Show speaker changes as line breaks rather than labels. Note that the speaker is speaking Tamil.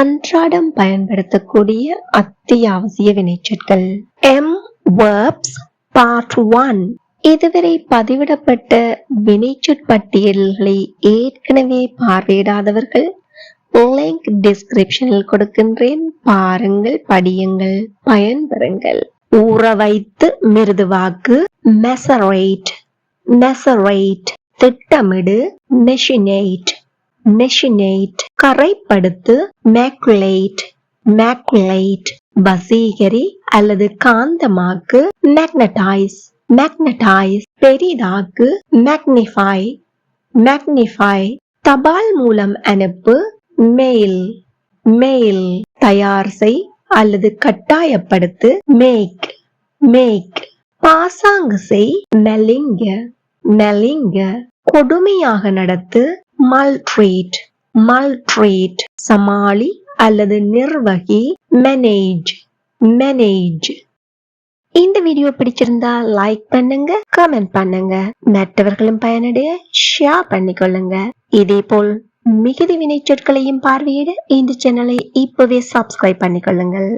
அன்றாடம் பயன்படுத்தக்கூடிய அத்தியாவசிய வினைச்சொற்கள். verbs part 1. இதுவரை பதிவிடப்பட்ட வினைச்சொற்பட்டியல்களை ஏற்கனவே பார்வையிடாதவர்கள் லிங்க் டிஸ்கிரிப்ஷனில் கொடுக்கின்றேன். பாருங்கள், படியுங்கள், பயன்பெறுங்கள். ஊற வைத்து மிருதுவாக்கு மெசரேட், மெசரேட். திட்டமிடு மெஷினேட், மெஷினேட். கரைப்படுத்து மேக்குலேட், மேக்குலேட். வசீகரி அல்லது காந்தமாக்கு மேக்னடைஸ், மேக்னடைஸ். பெரிதாக்கு மேக்னிஃபை, மேக்னிஃபை. தபால் மூலம் அனுப்பு மெயில், மெயில். தயார் செய் அல்லது கட்டாயப்படுத்து மேக், மேக். பாசாங்கு செய் மெலிங்க, மெலிங்க. கொடுமையாக நடத்து மல்ட்ரீட், மல்ட்ரீட். சமாளி அல்லது நிர்வகி மேனேஜ், மேனேஜ். இந்த வீடியோ பிடிச்சிருந்தா லைக் பண்ணுங்க, கமெண்ட் பண்ணுங்க, மற்றவர்களும் பயனடைய ஷேர் பண்ணிக்கொள்ளுங்க. இதே போல் மிகுதி வினைச்சொற்களையும் பார்வையிட இந்த சேனலை இப்பவே சப்ஸ்கிரைப் பண்ணிக்கொள்ளுங்கள்.